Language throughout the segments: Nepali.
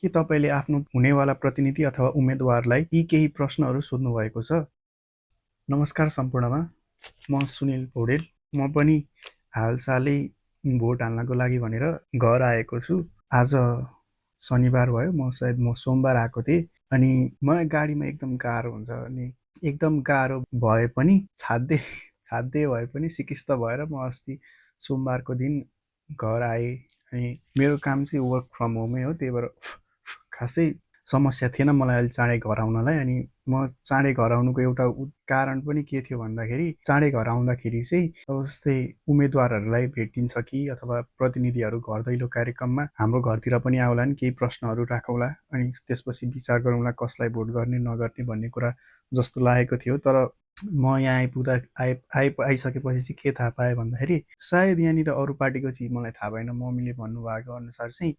के तपाईँले आफ्नो हुनेवाला प्रतिनिधि अथवा उम्मेदवारलाई यी केही प्रश्नहरू सोध्नु भएको छ? नमस्कार सम्पूर्णमा, म सुनिल पौडेल। म पनि हालसालै भोट हाल्नको लागि भनेर घर आएको छु। आज शनिबार भयो, म सोमबार आएको थिएँ अनि मलाई गाडीमा एकदम गाह्रो हुन्छ अनि एकदम गाह्रो भए पनि छाड्दै भए पनि सिकिस्त भएर म अस्ति सोमबारको दिन घर आएँ। अनि मेरो काम चाहिँ वर्क फ्रम होमै हो, त्यही भएर खासै समस्या थिएन मलाई अहिले चाँडै घर आउनलाई। अनि म चाँडै घर आउनुको एउटा कारण पनि के थियो भन्दाखेरि चाँडै घर आउँदाखेरि चाहिँ अब जस्तै उम्मेदवारहरूलाई भेटिन्छ कि अथवा प्रतिनिधिहरू घर दैलो कार्यक्रममा हाम्रो घरतिर पनि आउलान्, केही प्रश्नहरू राखौँला अनि त्यसपछि विचार गरौँला कसलाई भोट गर्ने नगर्ने भन्ने कुरा जस्तो लागेको थियो। तर म यहाँ आइसकेपछि चाहिँ के थाहा पाएँ भन्दाखेरि सायद यहाँनिर अरू पार्टीको चाहिँ मलाई थाहा भएन, मम्मीले भन्नुभएको अनुसार चाहिँ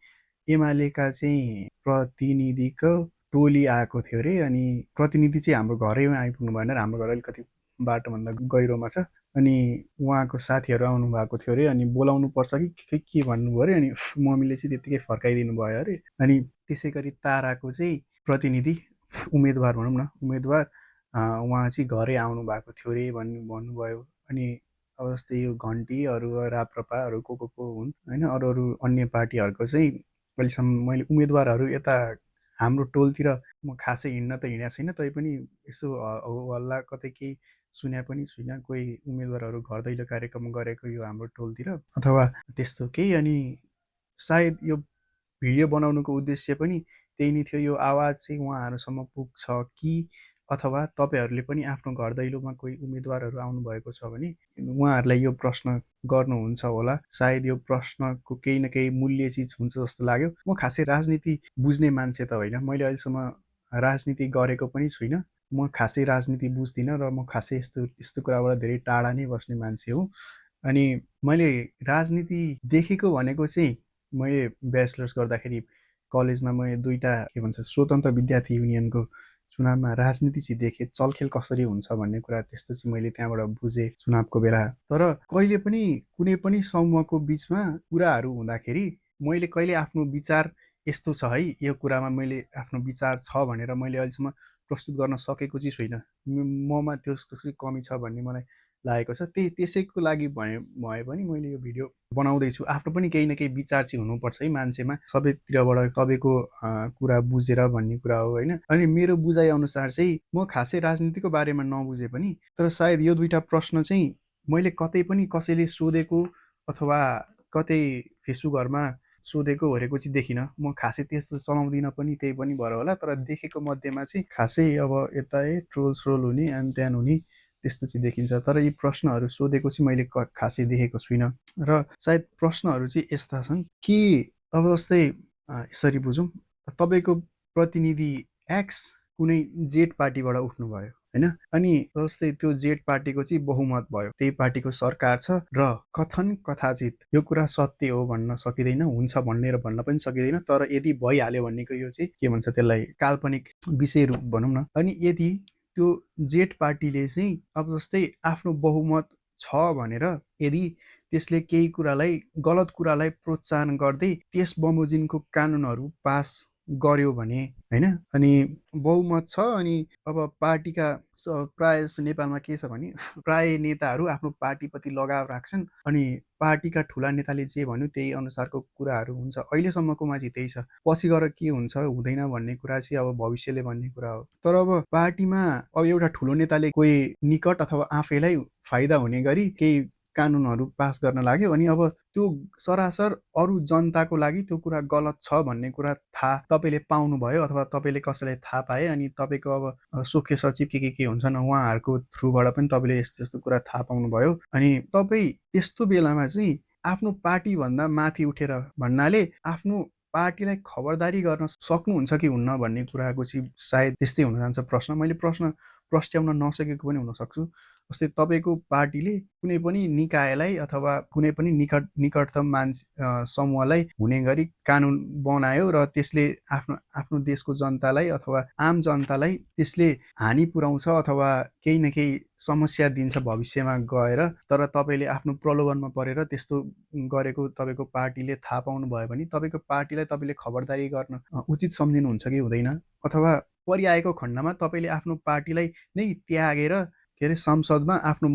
एमालेका चाहिँ प्रतिनिधिको टोली आएको थियो अरे। अनि प्रतिनिधि चाहिँ हाम्रो घरैमा आइपुग्नु भएन, हाम्रो घर अलिकति बाटोभन्दा गहिरोमा छ। अनि उहाँको साथीहरू आउनु भएको थियो अरे, अनि बोलाउनु पर्छ कि के भन्नुभयो अरे। अनि मम्मीले चाहिँ त्यत्तिकै फर्काइदिनु भयो अरे। अनि त्यसै गरी ताराको चाहिँ प्रतिनिधि उम्मेदवार भनौँ न, उम्मेदवार उहाँ चाहिँ घरै आउनु भएको थियो अरे भन्नुभयो। अनि अब जस्तै यो घन्टीहरू राप्रपाहरू को हुन् होइन, अरू अन्य पार्टीहरूको चाहिँ अहिलेसम्म मैले उम्मेदवारहरू यता हाम्रो टोलतिर म खासै हिँड्न त हिँडेको छैन, तैपनि यसो हल्ला कतै केही सुने पनि छुइनँ कोही उम्मेदवारहरू घर दैलो कार्यक्रम गरेको यो हाम्रो टोलतिर अथवा त्यस्तो केही। अनि सायद यो भिडियो बनाउनुको उद्देश्य पनि त्यही नै थियो, यो आवाज चाहिँ उहाँहरूसम्म पुग्छ कि अथवा तपाईँहरूले पनि आफ्नो घर दैलोमा कोही उम्मेदवारहरू आउनुभएको छ भने उहाँहरूलाई यो प्रश्न गर्नुहुन्छ होला। सायद यो प्रश्नको केही न केही मूल्य चिज हुन्छ जस्तो लाग्यो। म खासै राजनीति बुझ्ने मान्छे त होइन, मैले अहिलेसम्म राजनीति गरेको पनि छुइनँ, म खासै राजनीति बुझ्दिनँ र म खासै यस्तो कुराबाट धेरै टाढा नै बस्ने मान्छे हुँ। अनि मैले राजनीति देखेको भनेको चाहिँ मैले ब्याचलर्स गर्दाखेरि कलेजमा मैले दुईवटा के भन्छ स्वतन्त्र विद्यार्थी युनियनको चुनावमा राजनीति चाहिँ देखेँ, चलखेल कसरी हुन्छ भन्ने कुरा त्यस्तो चाहिँ मैले त्यहाँबाट बुझेँ चुनावको बेला। तर कहिले पनि कुनै पनि समूहको बिचमा कुराहरू हुँदाखेरि मैले कहिले आफ्नो विचार यस्तो छ है, यो कुरामा मैले आफ्नो विचार छ भनेर मैले अहिलेसम्म प्रस्तुत गर्न सकेको चाहिँ छुइनँ। ममा त्यसको चाहिँ कमी छ भन्ने मलाई लागेको छ। त्यसैको लागि भए पनि मैले यो भिडियो बनाउँदैछु। आफ्नो पनि केही न केही विचार चाहिँ हुनुपर्छ है मान्छेमा, सबैतिरबाट सबैको कुरा बुझेर भन्ने कुरा हो होइन। अनि मेरो बुझाइ अनुसार चाहिँ म खासै राजनीतिको बारेमा नबुझे पनि तर सायद यो दुईवटा प्रश्न चाहिँ मैले कतै पनि कसैले सोधेको अथवा कतै फेसबुकहरूमा सोधेको ओरेको चाहिँ देखिनँ। म खासै त्यस्तो चलाउँदिनँ पनि, त्यही पनि भएर होला। तर देखेको मध्येमा चाहिँ खासै अब यता ट्रोल हुने एन त्यान हुने त्यस्तो चाहिँ देखिन्छ। तर यी प्रश्नहरू सोधेको चाहिँ मैले खासै देखेको छुइनँ। र सायद प्रश्नहरू चाहिँ यस्ता छन् कि अब जस्तै यसरी बुझौँ, तपाईँको प्रतिनिधि एक्स कुनै जेड पार्टीबाट उठ्नुभयो होइन, अनि जस्तै त्यो जेड पार्टीको चाहिँ बहुमत भयो, त्यही पार्टीको सरकार छ र कथन कथाचित यो कुरा सत्य हो भन्न सकिँदैन, हुन्छ भनेर भन्न पनि सकिँदैन। तर यदि भइहाल्यो भनेको यो चाहिँ के भन्छ त्यसलाई काल्पनिक विषय रूप भनौँ न। अनि यदि त्यो जेड पार्टीले चाहिँ अब जस्तै आफ्नो बहुमत छ भनेर यदि त्यसले केही कुरालाई गलत कुरालाई प्रोत्साहन गर्दै त्यस बमोजिमको कानुनहरू पास गर्यो भने होइन, अनि बहुमत छ अनि अब पार्टीका प्राय जस्तो नेपालमा के छ भने प्राय नेताहरू आफ्नो पार्टीप्रति लगाव राख्छन् अनि पार्टीका ठुला नेताले जे भन्यो त्यही अनुसारको कुराहरू हुन्छ। अहिलेसम्मकोमा चाहिँ त्यही छ, पछि गएर के हुन्छ हुँदैन भन्ने कुरा चाहिँ अब भविष्यले भन्ने कुरा हो। तर अब पार्टीमा अब एउटा ठुलो नेताले कोही निकट अथवा आफैलाई फाइदा हुने गरी केही कानुनहरू पास गर्न लाग्यो अनि अब त्यो सरासर अरू जनताको लागि त्यो कुरा गलत छ भन्ने कुरा थाहा तपाईँले पाउनुभयो अथवा तपाईँले कसैलाई थाहा पाए अनि तपाईँको अब मुख्य सचिव के हुन्छन् उहाँहरूको थ्रुबाट पनि तपाईँले यस्तो यस्तो कुरा थाहा पाउनुभयो। अनि तपाईँ त्यस्तो बेलामा चाहिँ आफ्नो पार्टीभन्दा माथि उठेर भन्नाले आफ्नो पार्टीलाई खबरदारी गर्न सक्नुहुन्छ कि हुन्न भन्ने कुराको चाहिँ सायद त्यस्तै हुन जान्छ प्रश्न। मैले प्रश्न प्रस्ट्याउन नसकेको पनि हुनसक्छु। जस्तै तपाईँको पार्टीले कुनै पनि निकायलाई अथवा कुनै पनि निकटतम समूहलाई हुने गरी कानुन बनायो र त्यसले आफ्नो आफ्नो देशको जनतालाई अथवा आम जनतालाई त्यसले हानि पुर्याउँछ अथवा केही न केही समस्या दिन्छ भविष्यमा गएर, तर तपाईँले आफ्नो प्रलोभनमा परेर त्यस्तो गरेको तपाईँको पार्टीले थाहा पाउनुभयो भने तपाईँको पार्टीलाई तपाईँले खबरदारी गर्न उचित सम्झिनुहुन्छ कि हुँदैन? अथवा परिआएको खण्डमा तपाईँले आफ्नो पार्टीलाई नै त्यागेर के अरे संसदमा आफ्नो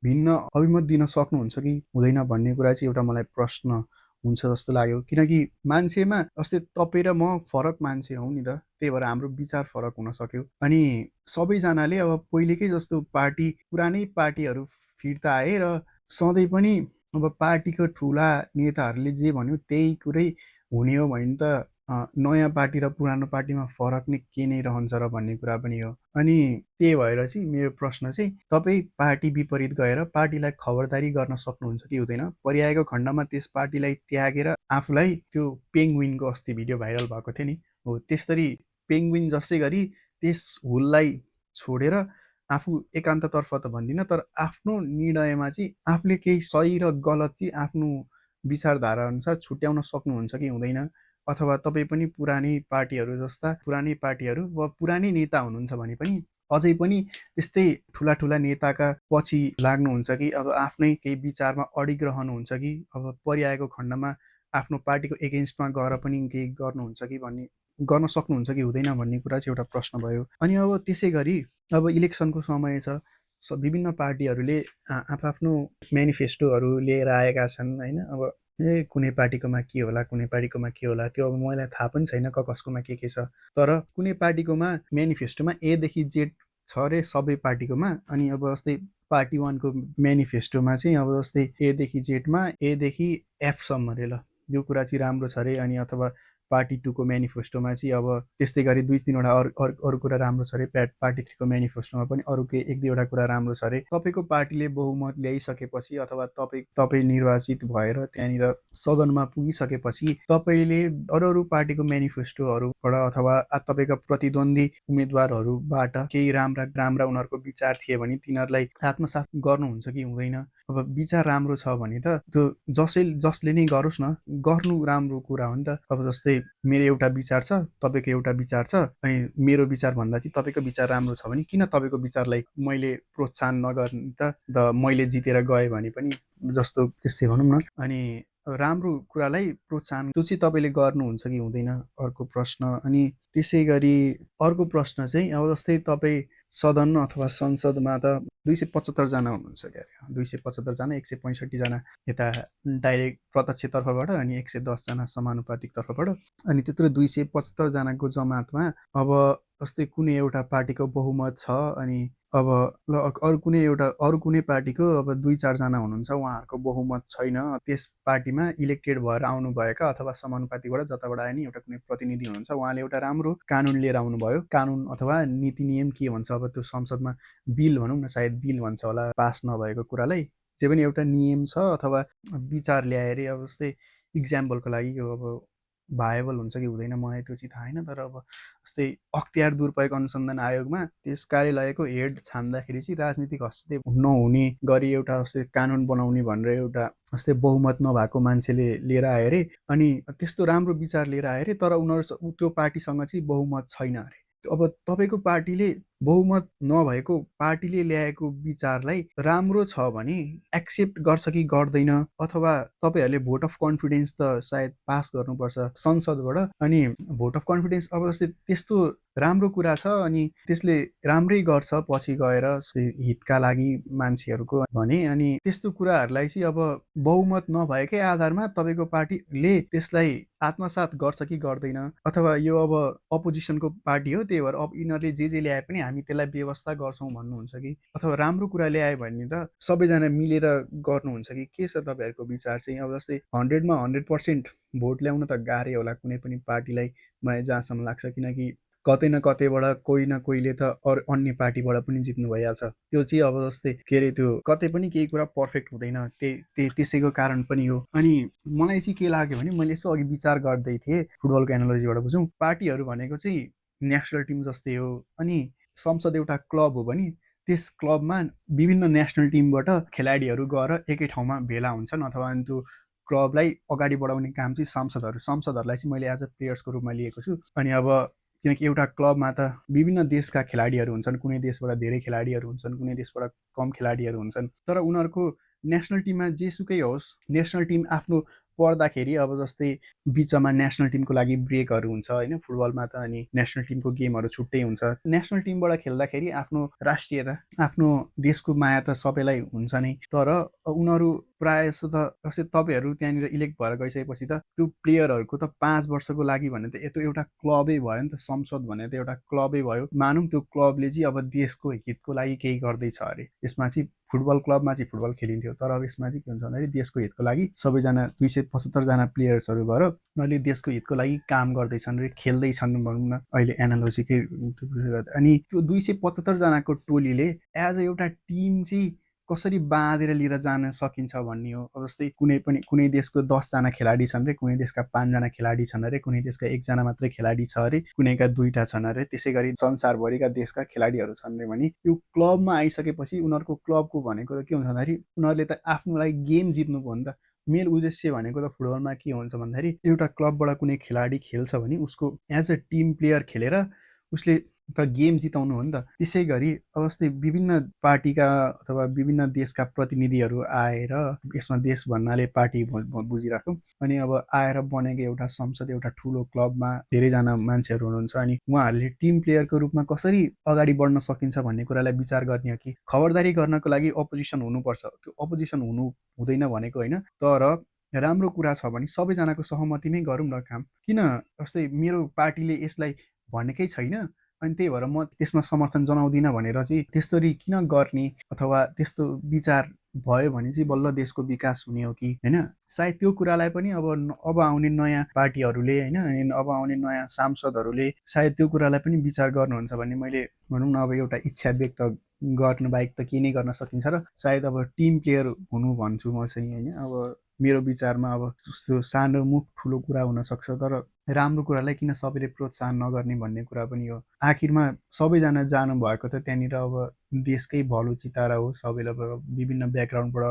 भिन्न अभिमत दिन सक्नुहुन्छ कि हुँदैन भन्ने कुरा चाहिँ एउटा मलाई प्रश्न हुन्छ जस्तो लाग्यो। किनकि मान्छेमा जस्तै तपाईँ र म फरक मान्छे हौँ नि त, त्यही भएर हाम्रो विचार फरक हुन सक्यो। अनि सबैजनाले अब पहिलेकै जस्तो पुरानै पार्टीहरू फिर्ता आए र सधैँ पनि अब पार्टीको ठुला नेताहरूले जे भन्यो त्यही कुरै हुने हो भने त नयाँ पार्टी र पुरानो पार्टीमा फरक नै के नै रहन्छ र भन्ने कुरा पनि हो। अनि त्यही भएर चाहिँ मेरो प्रश्न चाहिँ तपाईँ पार्टी विपरीत गएर पार्टीलाई खबरदारी गर्न सक्नुहुन्छ कि हुँदैन? परिआएको खण्डमा त्यस पार्टीलाई त्यागेर आफूलाई त्यो पेङ्गुइनको अस्ति भिडियो भाइरल भएको थियो नि, हो त्यसरी पेङ्गुइन जसै गरी त्यस हुललाई छोडेर आफू एकान्ततर्फ त भन्दिनँ, तर आफ्नो निर्णयमा चाहिँ आफूले केही सही र गलत चाहिँ आफ्नो विचारधारा अनुसार छुट्याउन सक्नुहुन्छ कि हुँदैन? अथवा तपाईँ पनि पुरानै पार्टीहरू जस्ता पुरानै पार्टीहरू वा पुरानै नेता हुनुहुन्छ भने पनि अझै पनि त्यस्तै ठुला नेताका पछि लाग्नुहुन्छ कि अब आफ्नै केही विचारमा अडिग रहनुहुन्छ कि अब परिआएको खण्डमा आफ्नो पार्टीको एगेन्स्टमा गएर पनि केही गर्नुहुन्छ कि भन्ने गर्न सक्नुहुन्छ कि हुँदैन भन्ने कुरा चाहिँ एउटा प्रश्न भयो। अनि अब त्यसै गरी अब इलेक्सनको समय छ, विभिन्न पार्टीहरूले आफ्नो मेनिफेस्टोहरू लिएर आएका छन् होइन। अब कुनै पार्टीकोमा के होला कुनै पार्टीकोमा के होला त्यो अब मलाई थाहा पनि छैन कसकोमा के छ, तर कुनै पार्टीकोमा मेनिफेस्टोमा एदेखि जेड छ अरे सबै पार्टीकोमा। अनि अब जस्तै पार्टी 1को मेनिफेस्टोमा चाहिँ अब जस्तै एदेखि जेडमा एदेखि एफसम्म अरे, ल यो कुरा चाहिँ राम्रो छ अरे। अनि अथवा पार्टी 2को मेनिफेस्टोमा चाहिँ अब त्यस्तै गरी 2-3वटा अरू कुरा राम्रो छ अरे। पार्टी 3को मेनिफेस्टोमा पनि अरू केही 1-2वटा कुरा राम्रो छ अरे। तपाईँको पार्टीले बहुमत ल्याइसकेपछि अथवा तपाईँ निर्वाचित भएर त्यहाँनिर सदनमा पुगिसकेपछि तपाईँले अरू पार्टीको मेनिफेस्टोहरूबाट अथवा तपाईँका प्रतिद्वन्दी उम्मेदवारहरूबाट केही राम्रा उनीहरूको विचार थिए भने तिनीहरूलाई आत्मसात गर्नुहुन्छ कि हुँदैन? अब विचार राम्रो छ भने त त्यो जसले नै गरोस् न, गर्नु राम्रो कुरा हो नि त। अब जस्तै मेरो एउटा विचार छ, तपाईँको एउटा विचार छ, अनि मेरो विचार भन्दा चाहिँ तपाईँको विचार राम्रो छ भने किन तपाईँको विचारलाई मैले प्रोत्साहन नगर्ने त मैले जितेर गएँ भने पनि जस्तो त्यसै भनौँ न। अनि राम्रो कुरालाई प्रोत्साहन त्यो चाहिँ तपाईँले गर्नुहुन्छ कि हुँदैन अर्को प्रश्न। अनि त्यसै गरी अर्को प्रश्न चाहिँ अब जस्तै तपाईँ सदन अथवा संसदमा त 275 जना हुनुहुन्छ क्या अरे, 275 जना 165 जना यता डाइरेक्ट प्रत्यक्ष तर्फबाट अनि 110 जना समानुपातिक तर्फबाट। अनि त्यत्रो 275 जनाको जमातमा अब जस्तै कुनै एउटा पार्टीको बहुमत छ अनि अब अरू कुनै पार्टीको अब 2-4 जना हुनुहुन्छ, उहाँहरूको बहुमत छैन, त्यस पार्टीमा इलेक्टेड भएर आउनुभएका अथवा समानुपातिकबाट जताबाट आए नि एउटा कुनै प्रतिनिधि हुनुहुन्छ, उहाँले एउटा राम्रो कानुन लिएर आउनुभयो। कानुन अथवा नीति नियम के भन्छ अब त्यो संसदमा बिल भनौँ न, सायद बिल भन्छ होला पास नभएको कुरालाई, जे पनि एउटा नियम छ अथवा विचार ल्याएर अब जस्तै इक्जाम्पलको लागि यो अब भाएबल हुन्छ कि हुँदैन मलाई त्यो चाहिँ थाहा छैन, तर अब जस्तै अख्तियार दुरुपयोग अनुसन्धान आयोगमा त्यस कार्यालयको हेड छान्दाखेरि चाहिँ राजनीतिक हस्तक्षेप नहुने गरी एउटा जस्तै कानुन बनाउने भनेर एउटा जस्तै बहुमत नभएको मान्छेले लिएर आयो अरे। अनि त्यस्तो राम्रो विचार लिएर आयो अरे, तर उनीहरू त्यो पार्टीसँग चाहिँ बहुमत छैन अरे। अब तपाईँको पार्टीले बहुमत नभएको पार्टीले ल्याएको विचारलाई राम्रो छ भने एक्सेप्ट गर्छ कि गर्दैन? अथवा तपाईँहरूले भोट अफ कन्फिडेन्स त सायद पास गर्नुपर्छ संसदबाट। अनि भोट अफ कन्फिडेन्स अब जस्तै त्यस्तो राम्रो कुरा छ अनि त्यसले राम्रै गर्छ पछि गएर हितका लागि मान्छेहरूको भने, अनि त्यस्तो कुराहरूलाई चाहिँ अब बहुमत नभएकै आधारमा तपाईँको पार्टीले त्यसलाई आत्मसात गर्छ कि गर्दैन? अथवा यो अब अपोजिसनको पार्टी हो त्यही भएर अब यिनीहरूले जे ल्याए पनि हामी त्यसलाई व्यवस्था गर्छौँ भन्नुहुन्छ कि? अथवा राम्रो कुरा ल्यायो भने त सबैजना मिलेर गर्नुहुन्छ कि? के छ तपाईँहरूको विचार चाहिँ? अब जस्तै 100मा 100% भोट ल्याउन त गाह्रै होला कुनै पनि पार्टीलाई, मलाई जहाँसम्म लाग्छ, किनकि कतै न कतैबाट कोही न कोहीले त अन्य पार्टीबाट पनि जित्नु भइहाल्छ। त्यो चाहिँ अब जस्तै के अरे त्यो कतै पनि केही कुरा पर्फेक्ट हुँदैन, त्यसैको कारण पनि हो। अनि मलाई चाहिँ के लाग्यो भने मैले यसो अघि विचार गर्दै थिएँ, फुटबलको एनालोजीबाट बुझौँ, पार्टीहरू भनेको चाहिँ नेसनल टिम जस्तै हो। अनि संसद एउटा क्लब हो भने त्यस क्लबमा विभिन्न नेसनल टिमबाट खेलाडीहरू गएर एकै ठाउँमा भेला हुन्छन् अथवा त्यो क्लबलाई अगाडि बढाउने काम चाहिँ संसदहरूलाई चाहिँ मैले एज अ प्लेयर्सको रूपमा लिएको छु। अनि अब किनकि एउटा क्लबमा त विभिन्न देशका खेलाडीहरू हुन्छन्, कुनै देशबाट धेरै खेलाडीहरू हुन्छन्, कुनै देशबाट कम खेलाडीहरू हुन्छन्, तर उनीहरूको नेसनल टिममा जेसुकै होस्, नेसनल टिम आफ्नो पर्दाखेरि अब जस्तै बिचमा नेसनल टिमको लागि ब्रेकहरू हुन्छ होइन फुटबलमा त, अनि नेसनल टिमको गेमहरू छुट्टै हुन्छ। नेसनल टिमबाट खेल्दाखेरि आफ्नो राष्ट्रियता, आफ्नो देशको माया त सबैलाई हुन्छ नै, तर उनीहरू प्रायः जस्तो त जस्तै तपाईँहरू त्यहाँनिर इलेक्ट भएर गइसकेपछि त त्यो प्लेयरहरूको त 5 वर्षको लागि भने त त्यो एउटा क्लबै भयो नि त। संसद भने त एउटा क्लबै भयो। मानौँ त्यो क्लबले चाहिँ अब देशको हितको लागि केही गर्दैछ अरे, यसमा चाहिँ फुटबल क्लबमा चाहिँ फुटबल खेलिन्थ्यो, तर अब यसमा चाहिँ के हुन्छ भन्दाखेरि देशको हितको लागि सबैजना 275 जना प्लेयर्सहरू भएर उनीहरूले देशको हितको लागि काम गर्दैछन् रे, खेल्दैछन् भनौँ न अहिले एनालोजीकै। अनि त्यो 275 जनाको टोलीले एज अ एउटा टिम चाहिँ कसरी बाँधेर लिएर जान सकिन्छ भन्ने हो। अब जस्तै कुनै देशको 10 जना खेलाडी छन् रे, कुनै देशका 5 जना खेलाडी छन् अरे, कुनै देशका 1 जना मात्रै खेलाडी छ अरे, कुनैका 2टा छन् अरे, त्यसै गरी संसारभरिका देशका खेलाडीहरू छन् रे भने यो क्लबमा आइसकेपछि उनीहरूको क्लबको भनेको के हुन्छ भन्दाखेरि उनीहरूले त आफ्नो लागि गेम जित्नु हो नि त। मेन उद्देश्य भनेको त फुटबलमा के हुन्छ भन्दाखेरि एउटा क्लबबाट कुनै खेलाडी खेल्छ भने उसको एज अ टिम प्लेयर खेलेर उसले त गेम जिताउनु हो नि त। त्यसै गरी अब जस्तै विभिन्न पार्टीका अथवा विभिन्न देशका प्रतिनिधिहरू आएर, यसमा देश भन्नाले पार्टी बुझिराखौँ, अनि अब आएर बनेको एउटा संसद, एउटा ठुलो क्लबमा धेरैजना मान्छेहरू हुनुहुन्छ, अनि उहाँहरूले टिम प्लेयरको रूपमा कसरी अगाडि बढ्न सकिन्छ भन्ने कुरालाई विचार गर्ने हो कि खबरदारी गर्नको लागि अपोजिसन हुनुपर्छ। त्यो अपोजिसन हुँदैन भनेको होइन, तर राम्रो कुरा छ भने सबैजनाको सहमतिमै गरौँ न काम। किन जस्तै मेरो पार्टीले यसलाई भनेकै छैन अनि त्यही भएर म त्यसमा समर्थन जनाउँदिनँ भनेर चाहिँ त्यसरी किन गर्ने, अथवा त्यस्तो विचार भयो भने चाहिँ बल्ल देशको विकास हुने हो कि होइन। सायद त्यो कुरालाई पनि अब आउने नयाँ पार्टीहरूले होइन, अनि अब आउने नयाँ सांसदहरूले सायद त्यो कुरालाई पनि विचार गर्नुहुन्छ भन्ने मैले भनौँ न अब एउटा इच्छा व्यक्त गर्न बाहेक त के नै गर्न सकिन्छ र सायद अब टिम प्लेयर हुनु भन्छु म चाहिँ होइन। अब मेरो विचारमा अब जस्तो सानो मुख ठुलो कुरा हुनसक्छ, तर राम्रो कुरालाई किन सबैले प्रोत्साहन नगर्ने भन्ने कुरा पनि हो। आखिरमा सबैजना जानुभएको त त्यहाँनिर अब देशकै भलो चिताएर हो। सबैलाई अब विभिन्न ब्याकग्राउन्डबाट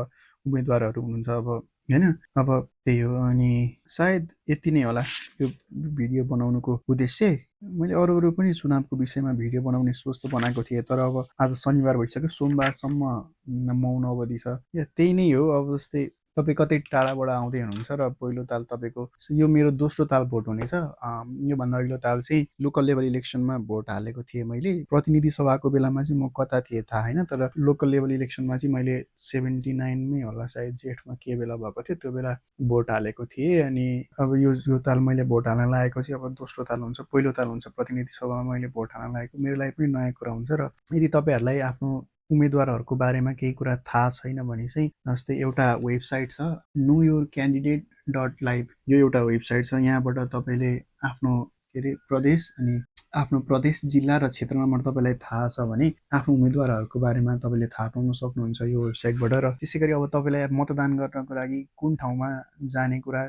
उम्मेदवारहरू हुनुहुन्छ अब होइन। अब त्यही हो, अनि सायद यति नै होला यो भिडियो बनाउनुको उद्देश्य। मैले अरू पनि चुनावको विषयमा भिडियो बनाउने सोच त बनाएको थिएँ, तर अब आज शनिबार भइसक्यो, सोमबारसम्म मौन अवधि छ। त्यही नै हो। अब जस्तै तपाईँ कतै टाढाबाट आउँदै हुनुहुन्छ र पहिलो ताल तपाईँको यो मेरो दोस्रो ताल भोट हुनेछ। योभन्दा अघिल्लो ताल चाहिँ लोकल लेभल इलेक्सनमा भोट हालेको थिएँ मैले। प्रतिनिधि सभाको बेलामा चाहिँ म कता थिएँ थाहा होइन, तर लोकल लेभल इलेक्सनमा चाहिँ मैले 79मै होला सायद, जेठमा के बेला भएको थियो त्यो बेला भोट हालेको थिएँ। अनि अब यो ताल मैले भोट हाल्न लागेको चाहिँ अब दोस्रो ताल हुन्छ, पहिलो ताल हुन्छ प्रतिनिधि सभामा मैले भोट हाल्न लागेको। मेरो लागि पनि नयाँ कुरा हुन्छ। र यदि तपाईँहरूलाई आफ्नो उम्मेदवारहरूको बारेमा केही कुरा थाहा छैन भने चाहिँ जस्तै एउटा वेबसाइट छ knowyourcandidate.live, यो एउटा वेबसाइट छ। यहाँबाट तपाईँले आफ्नो के अरे प्रदेश, अनि आफ्नो प्रदेश, जिल्ला र क्षेत्र नम्बर तपाईँलाई थाहा छ भने आफ्नो उम्मेदवारहरूको बारेमा तपाईँले थाहा पाउन सक्नुहुन्छ यो वेबसाइटबाट। र त्यसै गरी अब तपाईँलाई मतदान गर्नको लागि कुन ठाउँमा जाने कुरा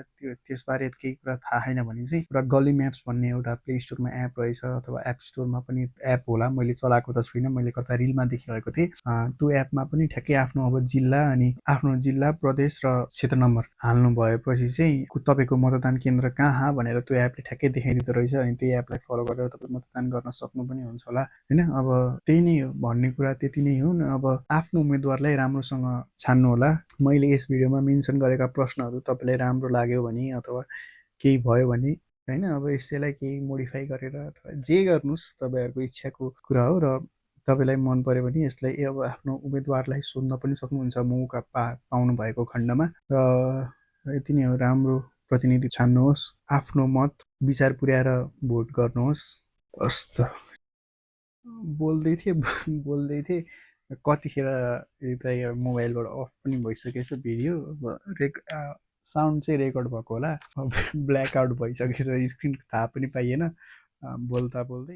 त्यसबारे केही कुरा थाहा छैन भने चाहिँ एउटा गली म्याप्स भन्ने एउटा प्ले स्टोरमा एप रहेछ, अथवा एप स्टोरमा पनि एप होला, मैले चलाएको त छुइनँ, मैले कता रिलमा देखिरहेको थिएँ। त्यो एपमा पनि ठ्याक्कै आफ्नो अब जिल्ला, अनि आफ्नो जिल्ला, प्रदेश र क्षेत्र नम्बर हाल्नु भएपछि चाहिँ तपाईँको मतदान केन्द्र कहाँ भनेर त्यो एपले ठ्याक्कै देखाइदिँदो रहेछ। अनि त्यही एपलाई फलो गरेर तपाईँ मतदान गर्न सक्नु पनि हुन्छ होला होइन। अब त्यही नै हो भन्ने कुरा, त्यति नै हो। अब आफ्नो उम्मेदवारलाई राम्रोसँग छान्नु होला। मैले यस भिडियोमा मेन्सन गरेका प्रश्नहरू तपाईँलाई राम्रो लाग्यो भने अथवा केही भयो भने होइन, अब यसैलाई केही मोडिफाई गरेर अथवा जे गर्नुहोस् तपाईँहरूको इच्छाको कुरा हो। र तपाईँलाई मन पर्यो भने यसलाई अब आफ्नो उम्मेदवारलाई सोध्न पनि सक्नुहुन्छ मौका पाउनु भएको खण्डमा। र यति नै हो। राम्रो प्रतिनिधि छान्नुहोस्, आफ्नो मत विचार पुर्याएर भोट गर्नुहोस्। हस् त, बोल्दै थिएँ कतिखेर यता मोबाइलबाट अफ पनि भइसकेछ भिडियो। अब साउन्ड चाहिँ रेकर्ड भएको होला, ब्ल्याक आउट भइसकेछ स्क्रिन, थाहा पनि पाइएन बोल्दा बोल्दै।